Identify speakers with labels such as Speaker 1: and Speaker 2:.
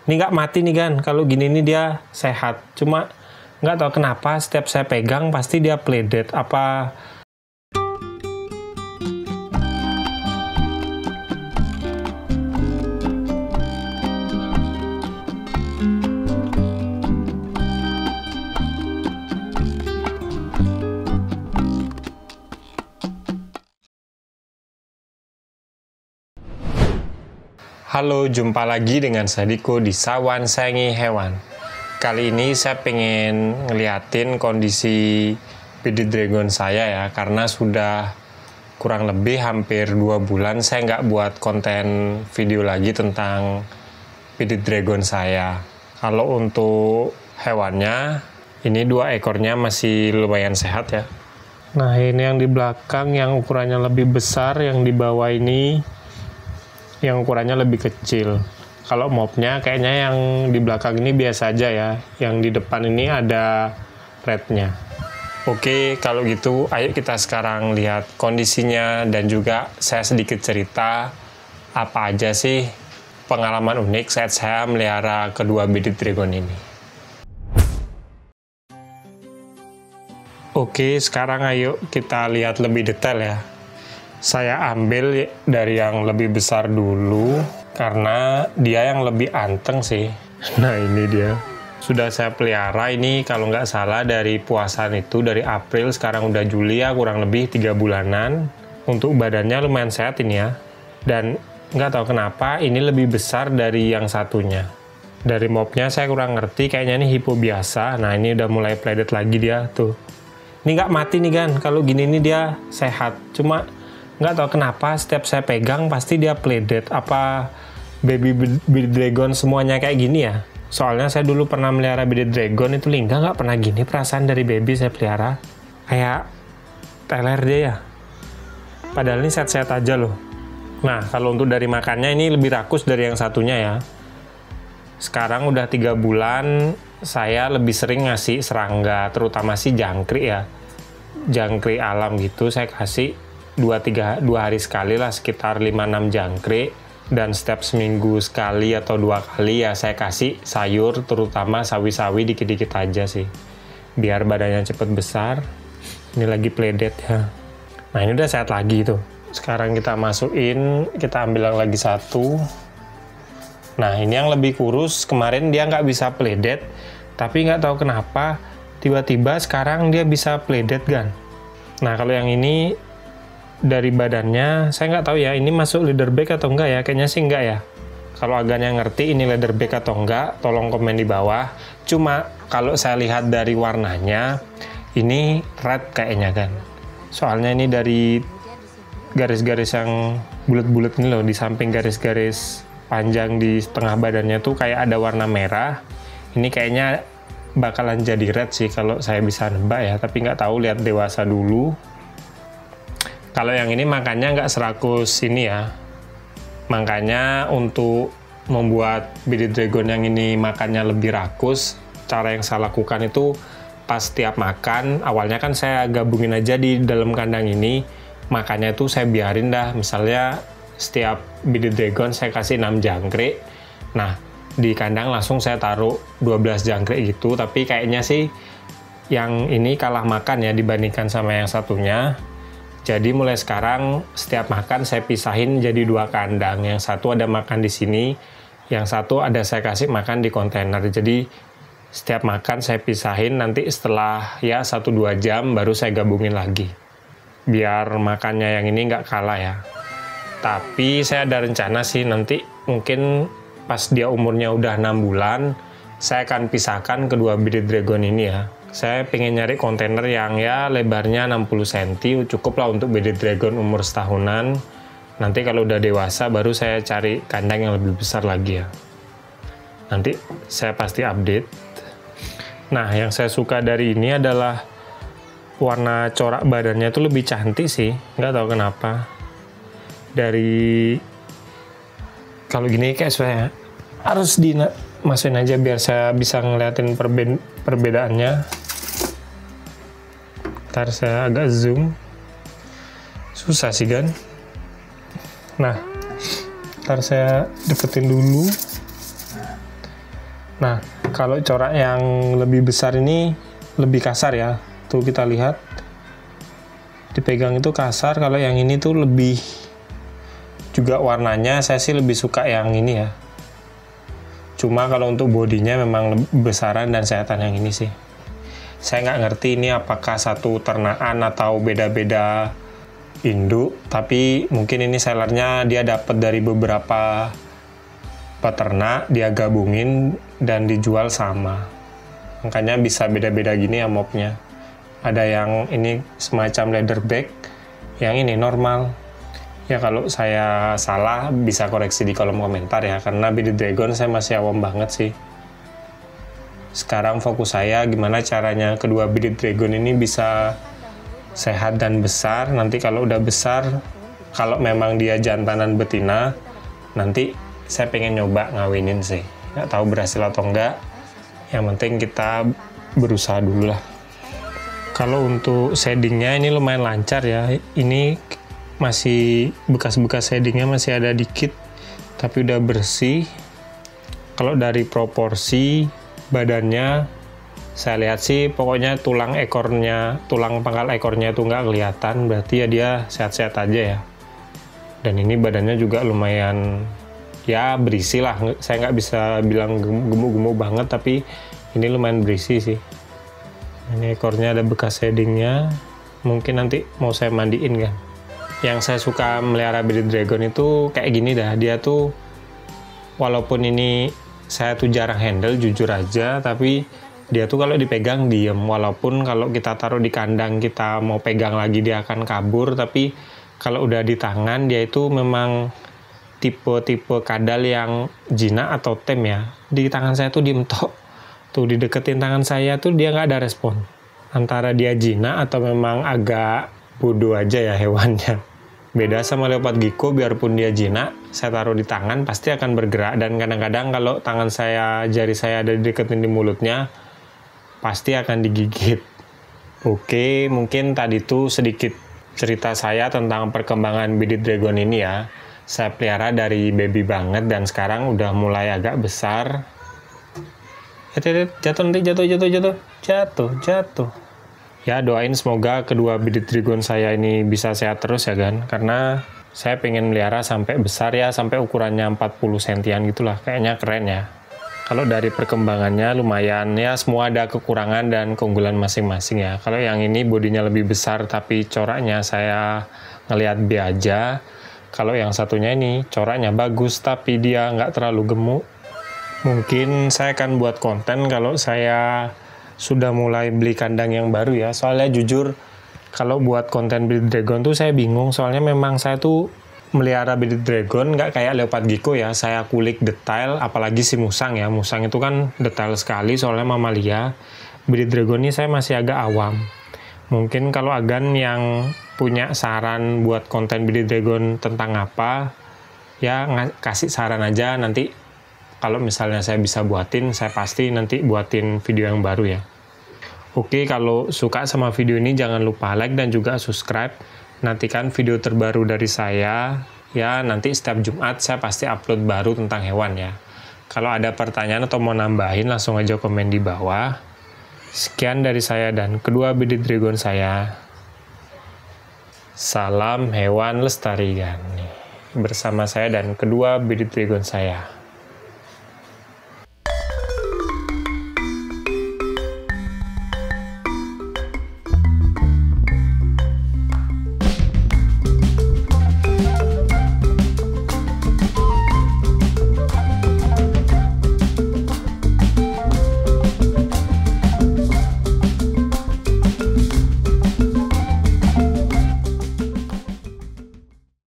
Speaker 1: Ini nggak mati nih kan, kalau gini nih dia sehat. Cuma nggak tahu kenapa setiap saya pegang pasti dia pledet. Apa Halo, jumpa lagi dengan saya Diko di Sawan Sayangi Hewan. Kali ini saya pengen ngeliatin kondisi bearded dragon saya ya, karena sudah kurang lebih hampir 2 bulan saya nggak buat konten video lagi tentang bearded dragon saya. Kalau untuk hewannya, ini 2 ekornya masih lumayan sehat ya. Nah, ini yang di belakang yang ukurannya lebih besar, yang di bawah ini yang ukurannya lebih kecil. Kalau mopnya kayaknya yang di belakang ini biasa aja ya, yang di depan ini ada rednya. Oke, kalau gitu ayo kita sekarang lihat kondisinya dan juga saya sedikit cerita apa aja sih pengalaman unik saat saya melihara kedua bearded dragon ini. Oke, sekarang ayo kita lihat lebih detail ya. Saya ambil dari yang lebih besar dulu, karena dia yang lebih anteng sih. Nah, ini dia. Sudah saya pelihara ini, kalau nggak salah dari puasan itu, dari April, sekarang udah Juli ya, kurang lebih 3 bulanan. Untuk badannya lumayan sehat ini ya. Dan nggak tahu kenapa, ini lebih besar dari yang satunya. Dari mopnya saya kurang ngerti, kayaknya ini hipo biasa. Nah, ini udah mulai pledet lagi dia, tuh. Ini nggak mati nih kan, kalau gini nih dia sehat. Cuma nggak tahu kenapa setiap saya pegang pasti dia pledet. Apa baby bearded dragon semuanya kayak gini ya? Soalnya saya dulu pernah melihara bearded dragon, itu Lingga nggak pernah gini perasaan dari baby saya pelihara. Kayak teler dia ya. Padahal ini sehat-sehat aja loh. Nah, kalau untuk dari makannya ini lebih rakus dari yang satunya ya. Sekarang udah 3 bulan saya lebih sering ngasih serangga, terutama sih jangkrik ya. Jangkrik alam gitu saya kasih 2 hari sekali lah, sekitar 5-6 jangkrik, dan setiap seminggu sekali atau 2 kali ya saya kasih sayur, terutama sawi-sawi dikit-dikit aja sih biar badannya cepet besar. Ini lagi pledet ya. Nah, ini udah sehat lagi tuh. Sekarang kita masukin, kita ambil yang lagi satu. Nah, ini yang lebih kurus, kemarin dia nggak bisa pledet, tapi nggak tahu kenapa tiba-tiba sekarang dia bisa pledet kan. Nah, kalau yang ini dari badannya, saya nggak tahu ya, ini masuk leatherback atau enggak ya, kayaknya sih enggak ya. Kalau agaknya ngerti ini leatherback atau enggak, tolong komen di bawah. Cuma kalau saya lihat dari warnanya, ini red kayaknya kan. Soalnya ini dari garis-garis yang bulat-bulat ini loh, di samping garis-garis panjang di tengah badannya tuh kayak ada warna merah. Ini kayaknya bakalan jadi red sih kalau saya bisa nebak ya, tapi nggak tahu, lihat dewasa dulu. Kalau yang ini makannya nggak serakus ini ya. Makanya untuk membuat bearded dragon yang ini makannya lebih rakus, cara yang saya lakukan itu pas tiap makan, awalnya kan saya gabungin aja di dalam kandang ini, makannya itu saya biarin dah. Misalnya setiap bearded dragon saya kasih 6 jangkrik. Nah, di kandang langsung saya taruh 12 jangkrik gitu, tapi kayaknya sih yang ini kalah makan ya dibandingkan sama yang satunya. Jadi mulai sekarang setiap makan saya pisahin jadi 2 kandang. Yang satu ada makan di sini, yang satu ada saya kasih makan di kontainer. Jadi setiap makan saya pisahin, nanti setelah ya 1-2 jam baru saya gabungin lagi. Biar makannya yang ini nggak kalah ya. Tapi saya ada rencana sih nanti mungkin pas dia umurnya udah 6 bulan, saya akan pisahkan kedua bearded dragon ini ya. Saya pengen nyari kontainer yang ya lebarnya 60 cm, cukup lah untuk bearded dragon umur setahunan. Nanti kalau udah dewasa baru saya cari kandang yang lebih besar lagi ya. Nanti saya pasti update. Nah, yang saya suka dari ini adalah warna corak badannya itu lebih cantik sih, nggak tahu kenapa. Dari kalau gini kayak saya harus dimasukin aja biar saya bisa ngeliatin perbedaannya. Ntar saya agak zoom, susah sih kan. Nah, ntar saya deketin dulu. Nah, kalau corak yang lebih besar ini lebih kasar ya. Tuh kita lihat, dipegang itu kasar. Kalau yang ini tuh lebih, juga warnanya saya sih lebih suka yang ini ya. Cuma kalau untuk bodinya memang lebih besaran dan sehatan yang ini sih. Saya nggak ngerti ini apakah satu ternaan atau beda-beda induk, tapi mungkin ini sellernya dia dapat dari beberapa peternak, dia gabungin dan dijual sama. Makanya bisa beda-beda gini ya mopnya. Ada yang ini semacam leatherback, yang ini normal. Ya kalau saya salah bisa koreksi di kolom komentar ya, karena Bearded Dragon saya masih awam banget sih. Sekarang fokus saya gimana caranya kedua Bearded Dragon ini bisa sehat dan besar. Nanti kalau udah besar, kalau memang dia jantanan betina, nanti saya pengen nyoba ngawinin sih. Nggak tahu berhasil atau enggak, yang penting kita berusaha dulu lah. Kalau untuk shadingnya ini lumayan lancar ya. Ini masih bekas-bekas shadingnya masih ada dikit, tapi udah bersih. Kalau dari proporsi badannya, saya lihat sih pokoknya tulang pangkal ekornya itu nggak kelihatan, berarti ya dia sehat-sehat aja ya. Dan ini badannya juga lumayan ya berisi lah, saya nggak bisa bilang gemuk-gemuk banget, tapi ini lumayan berisi sih. Ini ekornya ada bekas shadingnya, mungkin nanti mau saya mandiin kan. Yang saya suka melihara Bearded Dragon itu kayak gini dah, dia tuh walaupun ini saya tuh jarang handle jujur aja, tapi dia tuh kalau dipegang diem, walaupun kalau kita taruh di kandang kita mau pegang lagi dia akan kabur, tapi kalau udah di tangan dia itu memang tipe-tipe kadal yang jinak atau tem ya. Di tangan saya tuh diem tok, tuh dideketin tangan saya tuh dia nggak ada respon, antara dia jinak atau memang agak bodoh aja ya hewannya. Beda sama leopard gecko, biarpun dia jinak, saya taruh di tangan pasti akan bergerak, dan kadang-kadang kalau tangan saya, jari saya ada deketin di mulutnya, pasti akan digigit. Oke, mungkin tadi tuh sedikit cerita saya tentang perkembangan Bearded Dragon ini ya. Saya pelihara dari baby banget dan sekarang udah mulai agak besar. Jatuh. Ya doain semoga kedua Bearded Dragon saya ini bisa sehat terus ya kan, karena saya pengen melihara sampai besar ya, sampai ukurannya 40 sentian gitulah, kayaknya keren ya. Kalau dari perkembangannya lumayan ya, semua ada kekurangan dan keunggulan masing-masing ya. Kalau yang ini bodinya lebih besar tapi coraknya saya ngelihat B aja. Kalau yang satunya ini coraknya bagus tapi dia nggak terlalu gemuk. Mungkin saya akan buat konten kalau saya sudah mulai beli kandang yang baru ya. Soalnya jujur kalau buat konten Bearded Dragon tuh saya bingung, soalnya memang saya tuh melihara Bearded Dragon nggak kayak leopard gecko ya. Saya kulik detail, apalagi si musang ya. Musang itu kan detail sekali soalnya mamalia. Bearded Dragon ini saya masih agak awam. Mungkin kalau Agan yang punya saran buat konten Bearded Dragon tentang apa, ya kasih saran aja, nanti kalau misalnya saya bisa buatin, saya pasti nanti buatin video yang baru ya. Oke, kalau suka sama video ini jangan lupa like dan juga subscribe. Nantikan video terbaru dari saya. Ya, nanti setiap Jumat saya pasti upload baru tentang hewan ya. Kalau ada pertanyaan atau mau nambahin, langsung aja komen di bawah. Sekian dari saya dan kedua Bearded Dragon saya. Salam hewan lestarikan. Bersama saya dan kedua Bearded Dragon saya.